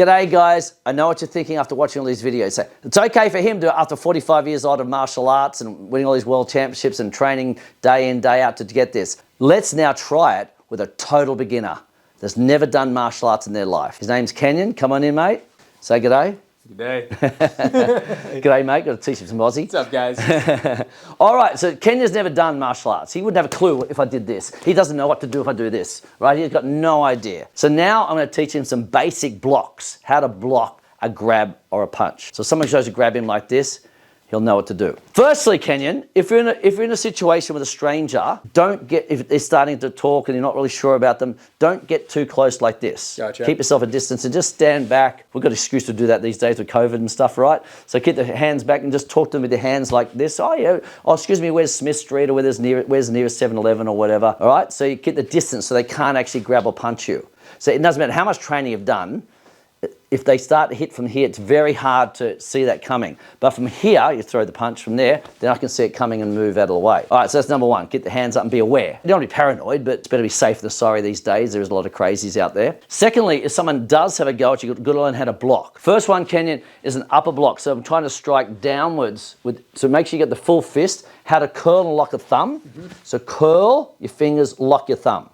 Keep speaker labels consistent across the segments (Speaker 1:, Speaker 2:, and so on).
Speaker 1: G'day guys, I know what you're thinking after watching all these videos. So it's okay for him to, after 45 years old of martial arts and winning all these world championships and training day in, day out to get this. Let's now try it with a total beginner that's never done martial arts in their life. His name's Kenyon. Come on in, mate. Say g'day.
Speaker 2: G'day.
Speaker 1: G'day, mate. Got to teach him some Aussie.
Speaker 2: What's up, guys?
Speaker 1: All right, so Kenyon's never done martial arts. He wouldn't have a clue if I did this. He doesn't know what to do if I do this, right? He's got no idea. So now I'm going to teach him some basic blocks, how to block a grab or a punch. So if someone goes to grab him like this, he'll know what to do. Firstly, Kenyon, if you're in a situation with a stranger, if they're starting to talk and you're not really sure about them, don't get too close like this.
Speaker 2: Gotcha.
Speaker 1: Keep yourself a distance and just stand back. We've got an excuse to do that these days with COVID and stuff, right? So keep the hands back and just talk to them with your hands like this. Oh yeah, oh excuse me, where's Smith Street or where's the nearest 7-Eleven or whatever, all right? So you keep the distance so they can't actually grab or punch you. So it doesn't matter how much training you've done, if they start to hit from here, it's very hard to see that coming. But from here, you throw the punch from there, then I can see it coming and move out of the way. All right, so that's number one. Get the hands up and be aware. You don't want to be paranoid, but it's better to be safe than sorry these days. There's a lot of crazies out there. Secondly, if someone does have a go at you, you've got to learn how to block. First one, Kenyon, is an upper block. So I'm trying to strike downwards. So make sure you get the full fist, how to curl and lock a thumb. So curl your fingers, lock your thumb.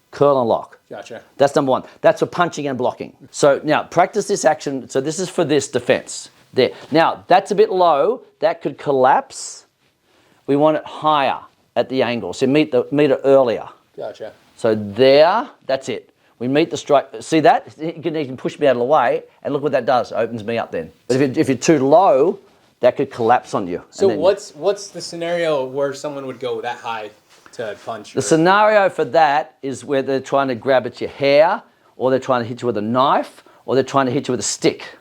Speaker 1: Curl and lock.
Speaker 2: Gotcha.
Speaker 1: That's number one. That's for punching and blocking. So now practice this action. So this is for this defense. There. Now that's a bit low. That could collapse. We want it higher at the angle. So meet it earlier.
Speaker 2: Gotcha.
Speaker 1: So there, that's it. We meet the strike. See that? You can push me out of the way, and look what that does. Opens me up then. But if you're too low, that could collapse on you.
Speaker 2: So what's the scenario where someone would go that high to punch?
Speaker 1: The scenario for that is where they're trying to grab at your hair, or they're trying to hit you with a knife, or they're trying to hit you with a stick.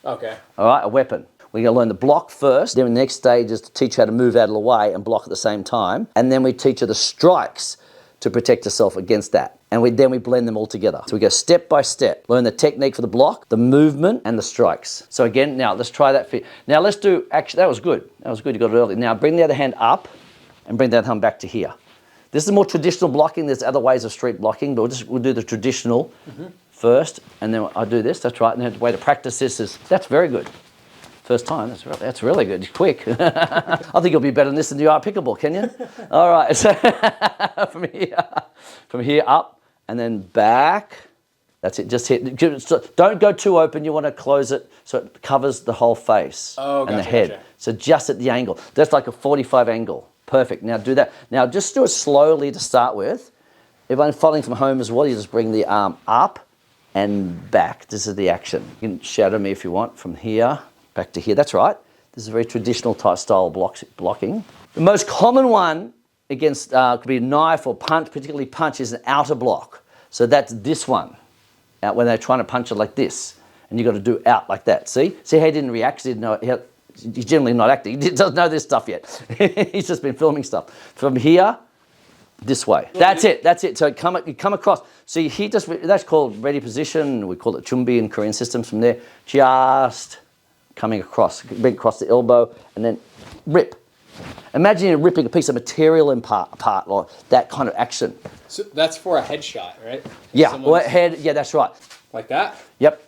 Speaker 2: Okay.
Speaker 1: All right, a weapon. We're going to learn the block first. Then the next stage is to teach you how to move out of the way and block at the same time. And then we teach you the strikes to protect yourself against that. And then we blend them all together. So we go step by step. Learn the technique for the block, the movement, and the strikes. So again, now let's try that. Now let's do, actually, that was good. That was good, you got it early. Now bring the other hand up and bring that hand back to here. This is more traditional blocking. There's other ways of street blocking, but we'll do the traditional first, and then I'll do this. That's right. And then the way to practice this is, that's very good. First time, that's really good. Quick. I think you'll be better than this than you are pickleball, Kenyon. All right. So from here up, and then back. That's it. Just hit. Don't go too open. You want to close it so it covers the whole face and the head. Gotcha. So just at the angle. That's like a 45 angle. Perfect. Now do that. Now just do it slowly to start with. If I'm following from home as well, you just bring the arm up and back. This is the action. You can shadow me if you want from here back to here. That's right. This is a very traditional type style blocking. The most common one against could be a knife or punch, particularly punch, is an outer block. So that's this one. Out when they're trying to punch it like this, and you got to do out like that. See how he didn't react. He didn't know. He's generally not acting. He doesn't know this stuff yet. He's just been filming stuff. From here, this way. That's it. That's it. So you come across. So he just, that's called ready position. We call it chumbi in Korean systems. From there, just coming across, bring across the elbow, and then rip. Imagine you're ripping a piece of material apart, or that kind of action.
Speaker 2: So that's for a headshot, right?
Speaker 1: Yeah. Well, head. Yeah, that's right.
Speaker 2: Like that.
Speaker 1: Yep.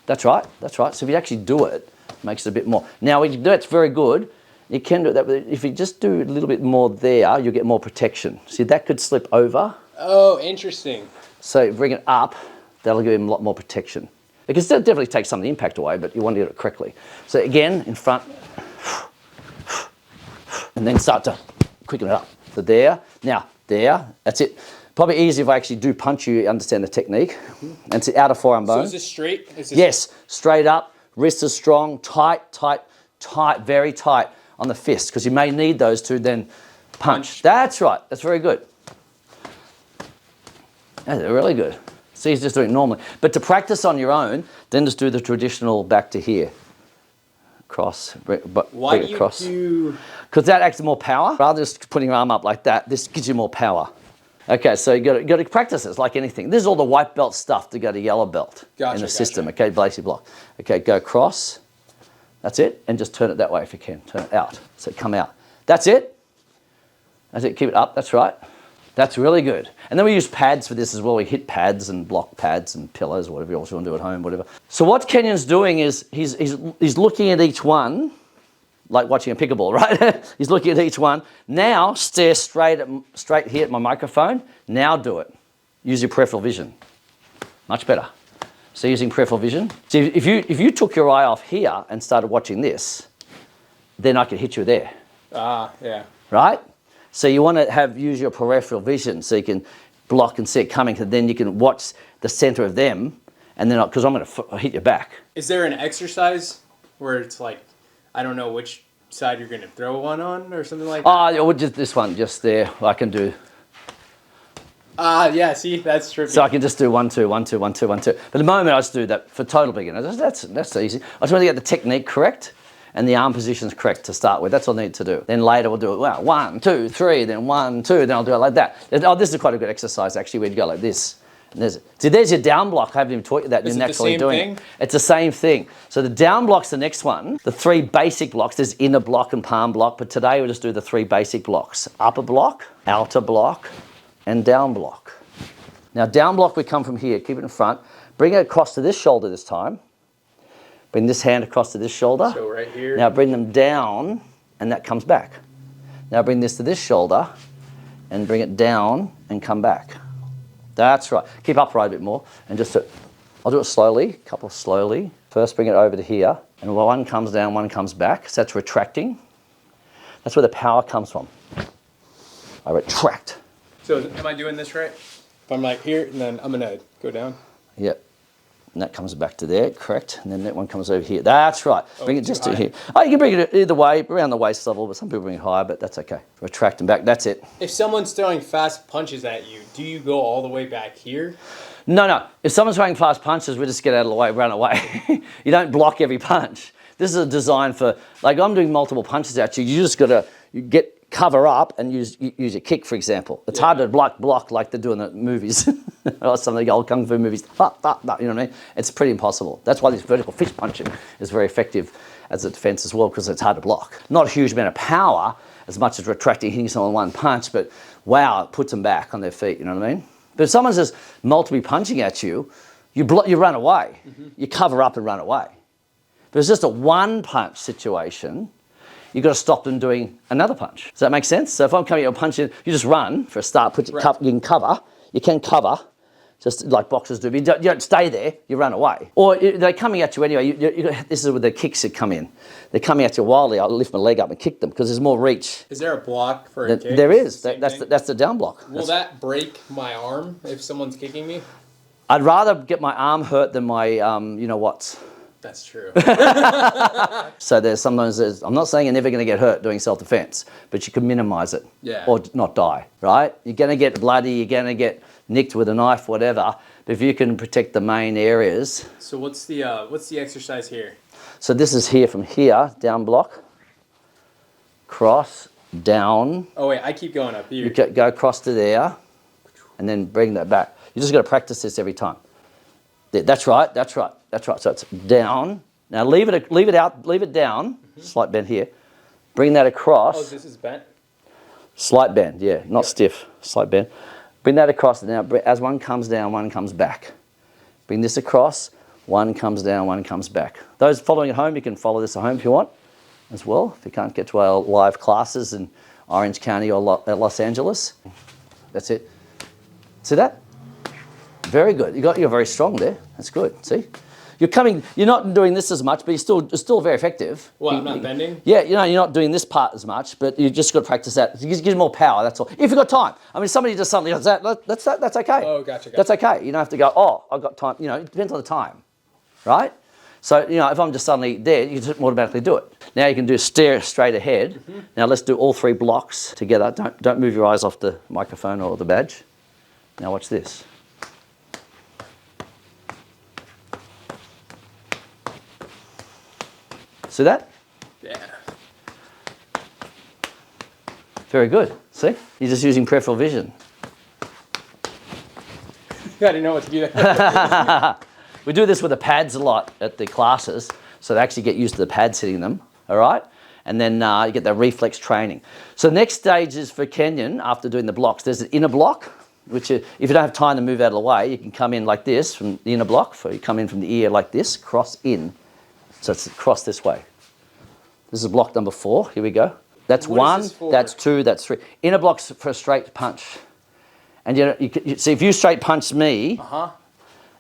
Speaker 1: That's right. That's right. So if you actually do it, makes it a bit more. Now, when you do it's very good. You can do that, but if you just do a little bit more there, you'll get more protection. See, that could slip over.
Speaker 2: Oh, interesting.
Speaker 1: So bring it up, that'll give him a lot more protection. It can still definitely take some of the impact away, but you want to do it correctly. So again, in front, and then start to quicken it up. So there, now there, that's it. Probably easier if I actually do punch you, you understand the technique. And it's the outer forearm bone.
Speaker 2: So is this straight?
Speaker 1: Yes, straight up. Wrist is strong, tight, tight, tight, very tight on the fist, because you may need those to then punch. That's right. That's very good. That's really good. See, he's just doing it normally. But to practice on your own, then just do the traditional back to here. Cross,
Speaker 2: Why do you
Speaker 1: across.
Speaker 2: do...
Speaker 1: Because that acts more power. Rather than just putting your arm up like that, this gives you more power. Okay, so you got to practice this like anything. This is all the white belt stuff to go to yellow belt in the system. Okay, basic block. Okay, go across. That's it, and just turn it that way if you can. Turn it out, so come out. That's it. That's it. Keep it up. That's right. That's really good. And then we use pads for this as well. We hit pads and block pads and pillows, whatever you also want to do at home, whatever. So what Kenyon's doing is he's looking at each one, like watching a pickleball, right? He's looking at each one. Now stare straight here at my microphone. Now do it. Use your peripheral vision. Much better. So using peripheral vision. So if you took your eye off here and started watching this, then I could hit you there.
Speaker 2: Yeah.
Speaker 1: Right? So you want to use your peripheral vision so you can block and see it coming, and then you can watch the center of them, and then because I'm going to hit your back.
Speaker 2: Is there an exercise where it's like, I don't know which side you're going to throw one on or something like that?
Speaker 1: Oh, just this one, just there. I can do.
Speaker 2: Yeah, see, that's tricky.
Speaker 1: So I can just do 1, 2, 1, 2, 1, 2, 1, 2. But at the moment I just do that for total beginners. That's easy. I just want to get the technique correct and the arm positions correct to start with. That's all I need to do. Then later we'll do it, 1, 2, 3, then 1, 2, then I'll do it like that. Oh, this is quite a good exercise actually, where you go like this. And there's your down block. I haven't even taught you that. You're naturally doing it. It's the same thing. So the down block's the next one. The 3 basic blocks, there's inner block and palm block, but today we'll just do the 3 basic blocks. Upper block, outer block, and down block. Now down block, we come from here, keep it in front, bring it across to this shoulder this time. Bring this hand across to this shoulder.
Speaker 2: So right here.
Speaker 1: Now bring them down, and that comes back. Now bring this to this shoulder, and bring it down, and come back. That's right. Keep upright a bit more, and just, I'll do it slowly, a couple slowly. First bring it over to here, and one comes down, one comes back. So that's retracting. That's where the power comes from. I retract.
Speaker 2: So am I doing this right? If I'm like here, and then I'm going to go down?
Speaker 1: Yep. And that comes back to there, correct. And then that one comes over here. That's right. Bring it just to here. Oh, you can bring it either way, around the waist level, but some people bring it higher, but that's okay. Retract and back, that's it.
Speaker 2: If someone's throwing fast punches at you, do you go all the way back here?
Speaker 1: No. If someone's throwing fast punches, we just get out of the way, run away. You don't block every punch. This is a design for, like I'm doing multiple punches at you, you just got to cover up and use your kick, for example. It's hard to block like they do in the movies or some of the old kung fu movies. You know what I mean? It's pretty impossible. That's why this vertical fist punching is very effective as a defense as well, because it's hard to block. Not a huge amount of power as much as retracting, hitting someone one punch, but wow, it puts them back on their feet, you know what I mean? But if someone's just multiply punching at you, you run away. You cover up and run away. But it's just a one punch situation, you've got to stop them doing another punch. Does that make sense? So if I'm coming at a punch, you just run for a start, you can cover, just like boxers do, but you don't stay there, you run away. Or they're coming at you anyway, this is where the kicks that come in. They're coming at you wildly, I'll lift my leg up and kick them because there's more reach.
Speaker 2: Is there a block for a kick?
Speaker 1: There is, that's the down block.
Speaker 2: Will that break my arm if someone's kicking me?
Speaker 1: I'd rather get my arm hurt than my, you know what.
Speaker 2: That's true.
Speaker 1: So I'm not saying you're never going to get hurt doing self-defense, but you can minimize it or not die, right? You're going to get bloody, you're going to get nicked with a knife, whatever, but if you can protect the main areas.
Speaker 2: So what's the exercise here?
Speaker 1: So this is here from here, down block, cross, down.
Speaker 2: Oh wait, I keep going up here.
Speaker 1: You go across to there, and then bring that back. You just got to practice this every time. That's right. So it's down. Now leave it down. Slight bend here. Bring that across.
Speaker 2: Oh, this is bent?
Speaker 1: Slight bend, yeah, not stiff. Slight bend. Bring that across. Now, as one comes down, one comes back. Bring this across. One comes down, one comes back. Those following at home, you can follow this at home if you want as well. If you can't get to our live classes in Orange County or Los Angeles. That's it. See that? Very good. You're very strong there. That's good. See? You're not doing this as much, but you're still very effective.
Speaker 2: Well, I'm not bending?
Speaker 1: Yeah, you're not doing this part as much, but you just got to practice that. It gives you more power, that's all. If you've got time. I mean, somebody does something like that, that's okay.
Speaker 2: Oh, gotcha.
Speaker 1: That's okay. You don't have to go, oh, I've got time. You know, it depends on the time, right? So, you know, if I'm just suddenly there, you just automatically do it. Now you can do stare straight ahead. Now let's do all 3 blocks together. Don't move your eyes off the microphone or the badge. Now watch this. See that?
Speaker 2: Yeah.
Speaker 1: Very good. See? You're just using peripheral vision.
Speaker 2: I didn't know what to do there.
Speaker 1: We do this with the pads a lot at the classes, so they actually get used to the pads hitting them, all right? and then you get the reflex training. So the next stage is for Kenyon, after doing the blocks, there's an inner block, which if you don't have time to move out of the way, you can come in like this from the inner block. So you come in from the ear like this, cross in. So it's cross this way. This is block number 4. Here we go. That's
Speaker 2: what
Speaker 1: 1, that's 2, that's 3. Inner block's for a straight punch. And you see, if you straight punch me,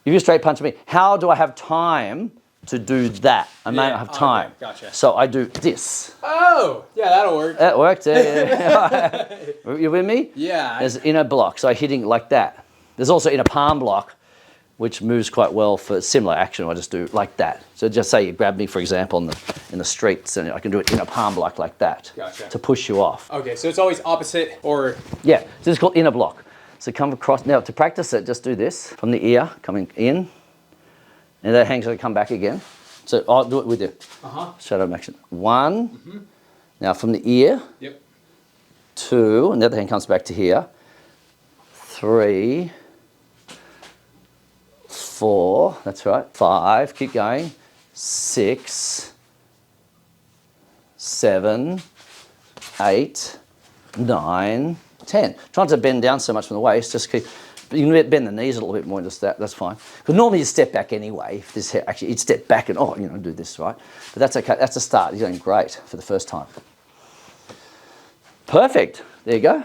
Speaker 1: if you straight punch me, how do I have time to do that? I may not have time.
Speaker 2: Okay, gotcha.
Speaker 1: So I do this.
Speaker 2: Oh, yeah, that'll work.
Speaker 1: That worked. Yeah. You with me?
Speaker 2: Yeah.
Speaker 1: There's inner block, so hitting like that. There's also inner palm block, which moves quite well for similar action. I just do like that. So just say you grab me, for example, in the streets, and I can do it in a palm block like that to push you off.
Speaker 2: Okay, so it's always opposite or...
Speaker 1: Yeah, so this is called inner block. So come across, now to practice it, just do this, from the ear, coming in, and that hand's gonna come back again. So I'll do it with you. Shadow action. 1, now from the ear, 2, and the other hand comes back to here, 3, 4, that's right, 5, keep going, 6, 7, 8, 9, 10. Try not to bend down so much from the waist, just keep, you can bend the knees a little bit more, just that's fine. Because normally you step back anyway, if this actually, you'd step back and, do this, right? But that's okay, that's a start, you're doing great for the first time. Perfect, there you go.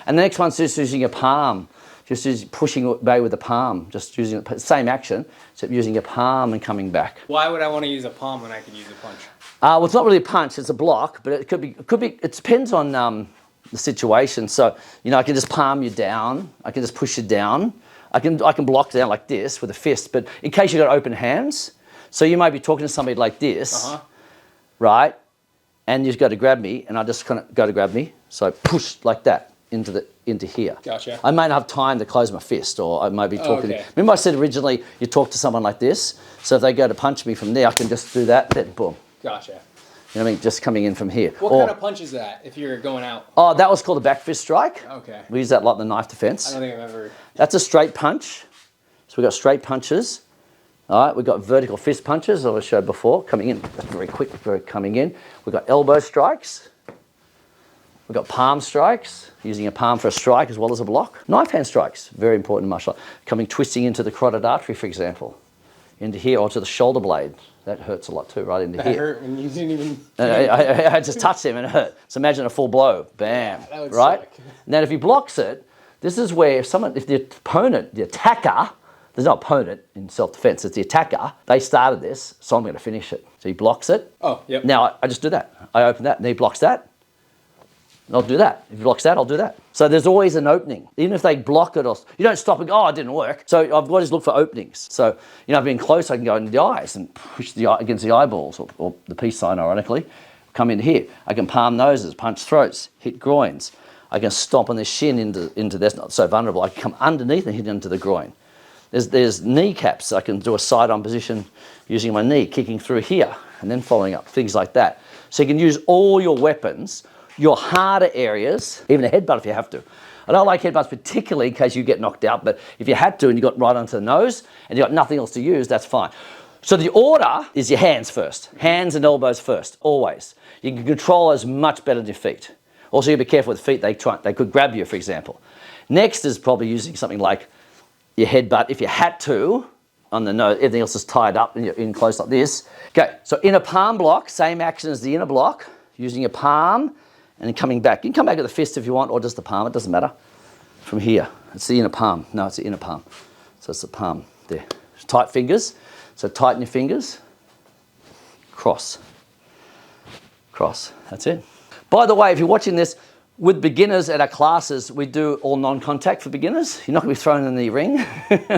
Speaker 1: And the next one's just using your palm. Just pushing away with the palm, just using the same action, except using your palm and coming back.
Speaker 2: Why would I want to use a palm when I could use a punch?
Speaker 1: Well, it's not really a punch; it's a block. But it could be. It depends on the situation. So I can just palm you down. I can just push you down. I can block down like this with a fist. But in case you've got open hands, so you might be talking to somebody like this, right? And you've got to grab me, and I just kind of go to grab me. So I push like that into here.
Speaker 2: Gotcha.
Speaker 1: I may not have time to close my fist, or I may be talking. Remember I said originally you talk to someone like this, so if they go to punch me from there, I can just do that, then boom.
Speaker 2: Gotcha.
Speaker 1: You know what I mean? Just coming in from here.
Speaker 2: What kind of punch is that if you're going out?
Speaker 1: Oh, that was called a back fist strike.
Speaker 2: Okay.
Speaker 1: We use that like the knife defense.
Speaker 2: I don't think I've ever...
Speaker 1: That's a straight punch. So we've got straight punches. All right, we've got vertical fist punches, as I showed before, coming in. That's very quick, very coming in. We've got elbow strikes. We've got palm strikes, using a palm for a strike as well as a block. Knife hand strikes, very important in martial art. Coming, twisting into the carotid artery, for example, into here, or to the shoulder blade. That hurts a lot too, right into here.
Speaker 2: That hurt when you didn't even...
Speaker 1: I just touched him and it hurt. So imagine a full blow, bam,
Speaker 2: that would
Speaker 1: right?
Speaker 2: suck.
Speaker 1: And then if he blocks it, this is where if the opponent, the attacker, there's no opponent in self-defense, it's the attacker, they started this, so I'm going to finish it. So he blocks it.
Speaker 2: Oh, yep.
Speaker 1: Now I just do that. I open that and he blocks that. I'll do that. If he blocks that, I'll do that. So there's always an opening. Even if they block it, or you don't stop and go, it didn't work. So I've got to look for openings. So, being close, I can go into the eyes and push the eye against the eyeballs, or the peace sign, ironically. Come in here. I can palm noses, punch throats, hit groins. I can stomp on the shin into that's not so vulnerable. I can come underneath and hit into the groin. There's kneecaps. I can do a side-on position using my knee, kicking through here, and then following up, things like that. So you can use all your weapons, your harder areas, even a headbutt if you have to. I don't like headbutts particularly in case you get knocked out, but if you had to and you got right onto the nose and you got nothing else to use, that's fine. So the order is your hands first. Hands and elbows first, always. You can control those much better than your feet. Also, you be careful with feet, they could grab you, for example. Next is probably using something like your headbutt if you had to, on the nose, everything else is tied up and you're in close like this. Okay, so inner palm block, same action as the inner block, using your palm, and then coming back. You can come back with the fist if you want, or just the palm, it doesn't matter. From here, it's the inner palm. No, it's the inner palm. So it's the palm there. Tight fingers, so tighten your fingers. Cross. Cross, that's it. By the way, if you're watching this, with beginners at our classes, we do all non-contact for beginners. You're not going to be thrown in the ring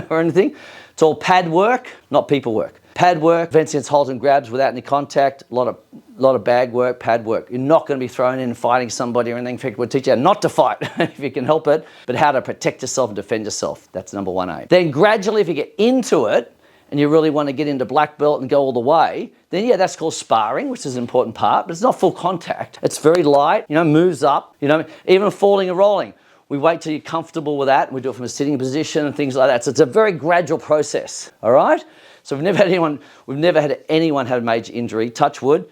Speaker 1: or anything. It's all pad work, not people work. Pad work, defense against holds and grabs without any contact, a lot of bag work, pad work. You're not going to be thrown in fighting somebody or anything. In fact, we'll teach you how not to fight if you can help it, but how to protect yourself and defend yourself. That's number 1A. Then gradually, if you get into it, and you really want to get into black belt and go all the way, then yeah, that's called sparring, which is an important part, but it's not full contact. It's very light, moves up, even falling and rolling. We wait till you're comfortable with that, and we do it from a sitting position and things like that. So it's a very gradual process, all right? So we've never had anyone have a major injury, touch wood,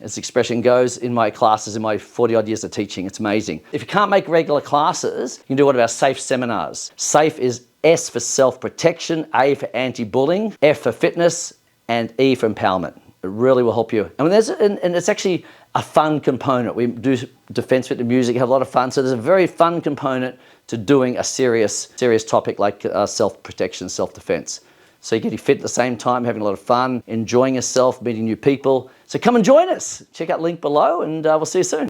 Speaker 1: as the expression goes, in my classes, in my 40 odd years of teaching. It's amazing. If you can't make regular classes, you can do one of our SAFE seminars. SAFE is S for self-protection, A for anti-bullying, F for fitness, and E for empowerment. It really will help you. And it's actually a fun component. We do defense fit to music, have a lot of fun. So there's a very fun component to doing a serious topic like self-protection, self-defense. So you're getting fit at the same time, having a lot of fun, enjoying yourself, meeting new people. So come and join us. Check out the link below, and we'll see you soon.